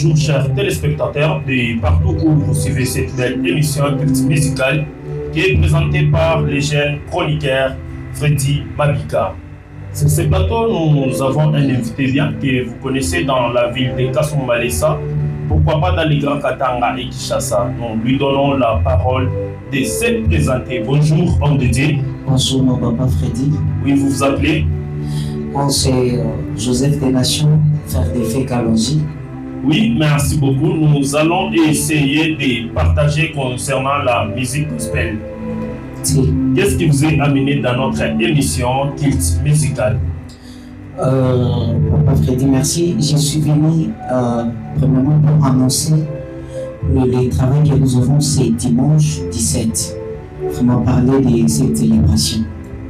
bonjour chers téléspectateurs de partout où vous suivez cette belle émission musicale qui est présentée par les jeunes chroniqueurs Freddy Mabika. Sur ce plateau, nous avons un invité bien que vous connaissez dans la ville de Kasumbalesa, pourquoi pas dans les grands Katanga et Kinshasa. Nous lui donnons la parole de se présenter. Bonjour, homme de Dieu. Bonjour, mon papa Freddy. Oui, vous vous appelez? Moi, c'est Joseph des Nations, frère des Faits Kalonji. Oui, merci beaucoup. Nous allons essayer de partager concernant la musique gospel. Si. Qu'est-ce qui vous a amené dans notre émission Culte Musical? Papa Freddy, merci. Je suis venu premièrement pour annoncer le travail que nous avons ce dimanche 17. Vraiment parler de cette célébration.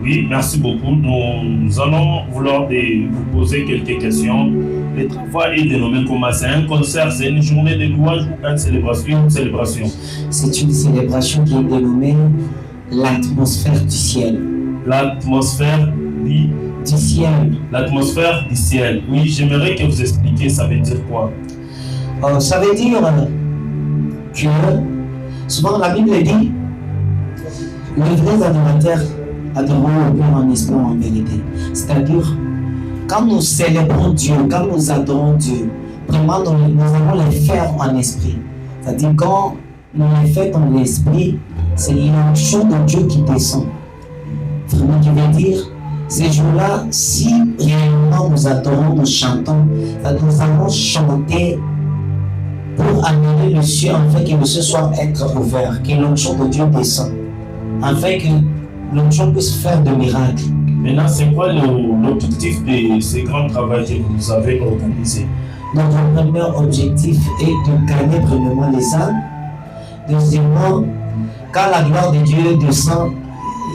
Oui, merci beaucoup. Nous allons vouloir vous poser quelques questions. Le travail est dénommé comment? C'est un concert, c'est une journée de louange ou une célébration? C'est une célébration qui est dénommée l'atmosphère du ciel. L'atmosphère du ciel. L'atmosphère du ciel. Oui, j'aimerais que vous expliquiez ça veut dire quoi? Ça veut dire que souvent la Bible dit les vrais adorateurs adorons le Père en esprit en vérité. C'est-à-dire, quand nous célébrons Dieu, quand nous adorons Dieu, vraiment nous allons les faire en esprit. C'est-à-dire, quand nous les faisons dans l'esprit, c'est l'onction de Dieu qui descend. Vraiment, qui veut dire, ces jours-là, si réellement nous adorons, nous chantons, nous allons chanter pour amener le ciel, afin que le ciel soit être ouvert, que l'onction de Dieu descende, afin que l'onction puisse faire de miracles. Maintenant, c'est quoi l'objectif de ce grand travail que vous avez organisé? Notre premier objectif est de gagner premièrement les âmes. Deuxièmement, quand la gloire de Dieu descend,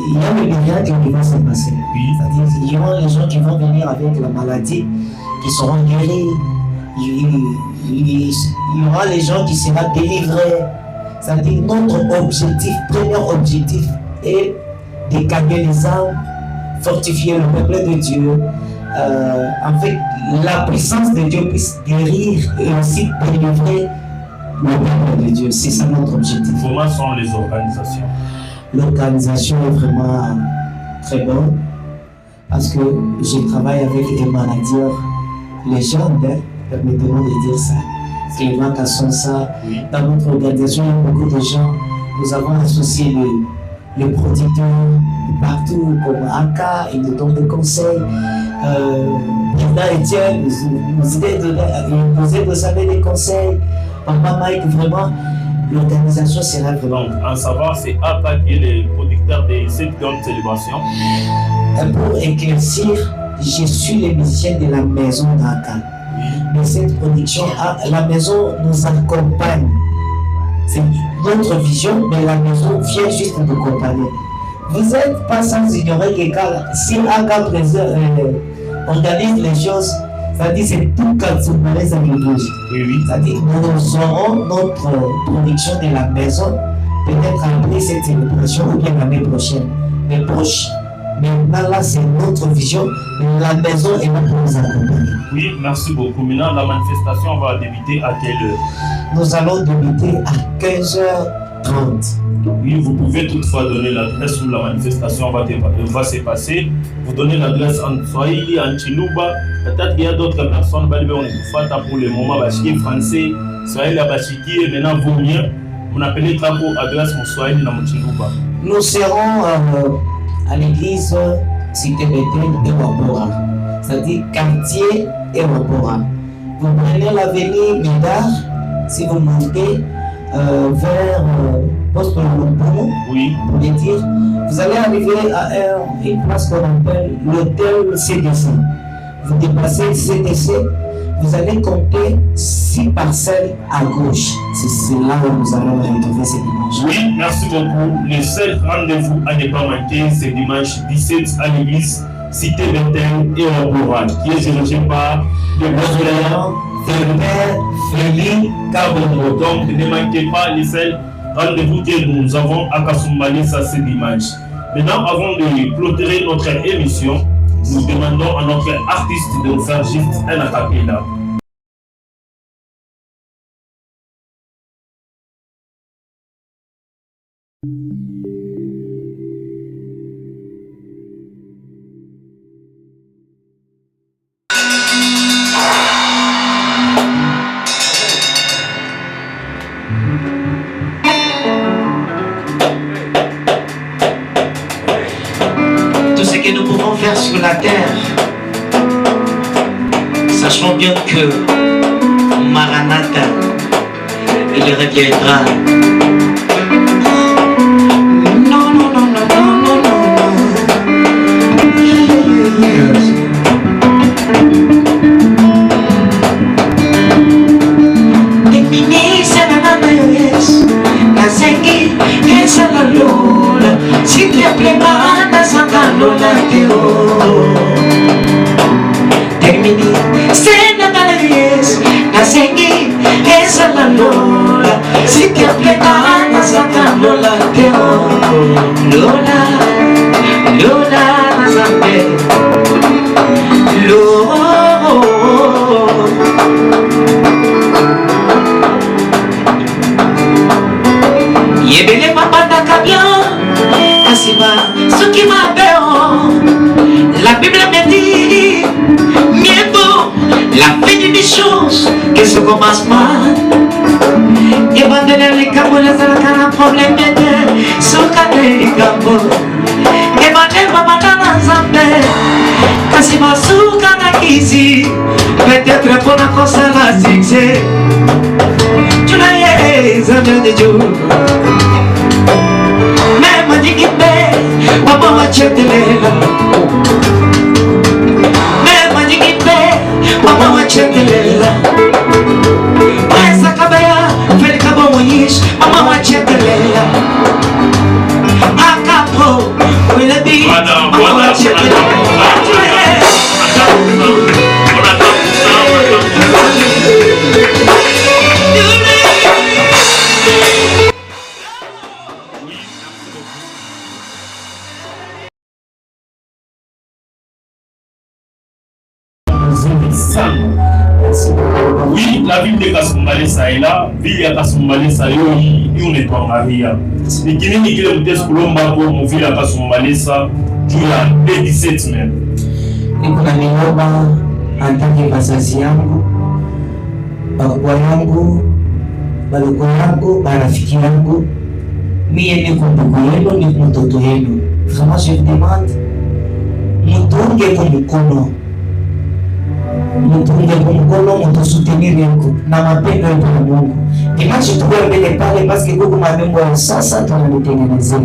il y a le miracle qui va se passer. Oui. C'est-à-dire qu'il y aura les gens qui vont venir avec la maladie, qui seront guéris. Il y aura les gens qui seront délivrés. C'est-à-dire notre objectif, premier objectif est de gagner les âmes, fortifier le peuple de Dieu, afin que la puissance de Dieu puisse guérir et aussi délivrer le peuple de Dieu. C'est ça notre objectif. Comment sont les organisations? L'organisation est vraiment très bonne parce que je travaille avec des managers légendes, permettez-moi de dire ça. Clément Kassonsa, oui. Dans notre organisation, il y a beaucoup de gens. Nous avons associé les producteurs partout, comme Aka, ils nous donnent des conseils. Président Etienne nous posait de savoir des conseils. Papa Mike, vraiment, l'organisation sera vraiment. Donc, en savoir, c'est Aka qui est le producteur de cette grande célébration. Pour éclaircir, je suis le musicien de la maison d'Aka. Mais cette production, la maison nous accompagne. C'est notre vision, mais la maison vient juste nous accompagner. Vous n'êtes pas sans ignorer que si Aka organise les choses, c'est-à-dire c'est tout Kasumbalesa qui bouge. Oui. C'est-à-dire nous aurons notre production de la maison, peut-être après cette célébration ou bien l'année prochaine, mais proche. Maintenant, là, c'est notre vision. La maison est là pour nous accompagner. Oui, merci beaucoup. Maintenant, la manifestation va débuter à quelle heure? Nous allons débuter à 15h30. Oui, vous pouvez toutefois donner l'adresse où la manifestation va se passer. Vous donnez l'adresse en Swahili, en Chiluba. Peut-être qu'il y a d'autres personnes pour le moment, Bachiki français, Swahili à Bachiki, et maintenant vous mieux. Vous appelez Trapo adresse en Swahili dans Chiluba. Nous serons à l'église Cité Bethel et Wapora, c'est-à-dire quartier et Wapora. Vous prenez l'avenue Médard, si vous montez vers Poste Lombo, oui. Pour les dire, vous allez arriver à une place qu'on appelle l'hôtel CDC. Vous dépassez le CDC, vous allez compter 6 parcelles à gauche. C'est là où nous allons retrouver ce dimanche. Oui, merci beaucoup. Le seul rendez-vous à ne pas manquer, c'est dimanche 17 à l'église Cité Bethel et Wapora, qui est dirigé par le président Félix Kabongo. Donc, ne manquez pas les seuls rendez-vous que nous avons à Kasumbalesa ce dimanche. Maintenant, avant de clôturer notre émission, nous demandons à notre artiste de nous faire juste un acapella. Tout ce que nous pouvons faire sur la terre, sachons bien que Maranatha, il reviendra. Non, non, non, non, non, non, non. Si te prepara Santa Lola termini cena galeries na segui esa la Lola si te prepara Santa Lola Lola Lola Zambe Lola yebele papa da camion ce qui m'appelle, la Bible me dit, mieux vaut la fin des choses que ce commencement. Et bandele les caboles à la cara problème de sur les caboles. Et bandele papa dans l'ensemble, kasi masuka na kizi, peut-être pour la cause la zigzé. Tu l'as jamais de Dieu. Mama wachetelela Mema jigipe Mama wachetelela Esa kabaya Feli kabo mwish Mama wachetelela Akapo Wile bi Mama wachetelela Oui, la ville de Kasumbalesa est là, ville de Kasumbalesa est en Maria. Et qui n'est que le test Colomba pour mon ville à Kasumbalesa, tu l'as dès 17 même. Et pour la Miloba, en tant que bazazi yangu, bakubwa yangu, badogo yangu, barafiki yangu, mie niko ndugu yenu, niko mtoto yenu. Vraiment, je vous demande, mutunge kwa mkono. Mutunge kwa mkono, mutusoutenir yako na mapendo ya Mungu. Dimanche tuwe mbele pale parce que kuko mambo ya sasa tunalitengenezea.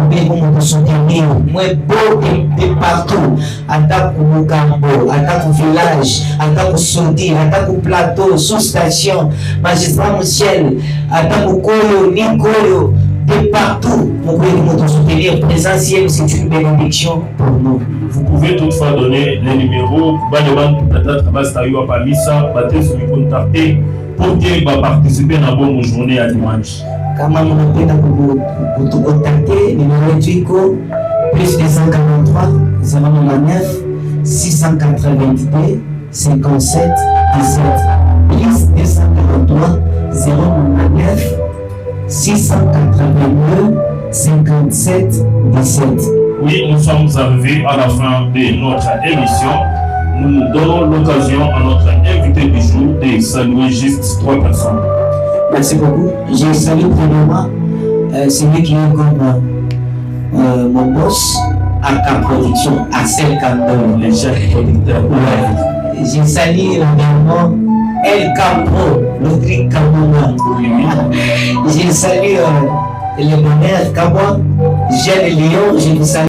Mbele mutusoutenir, mwe bote de partout, hata ku Mugambo, hata ku village, hata ku Sodi, hata ku plateau, sous station, magistrat Michel, hata ku Koyo, Nikoyo, de partout. Vous pouvez nous soutenir. Présentiel, c'est une bénédiction pour nous. Vous pouvez toutefois donner les numéros pour que participer à la bonne journée à dimanche. Kama mnapenda kutukontakte, numéro yetu plus 243 099 682 57 17 plus 243 099 682 57 17. Oui, nous sommes arrivés à la fin de notre émission. Nous nous donnons l'occasion à notre invité du jour de saluer juste 3 personnes. Merci beaucoup. Je salue premièrement celui qui est comme mon boss, AK Production, Axel Kandon, les chefs producteurs. Je salue également El Campo, Ludwig Kamona. Je salue le bonheur Kabwa, Jeanne Lyon, je vous salue.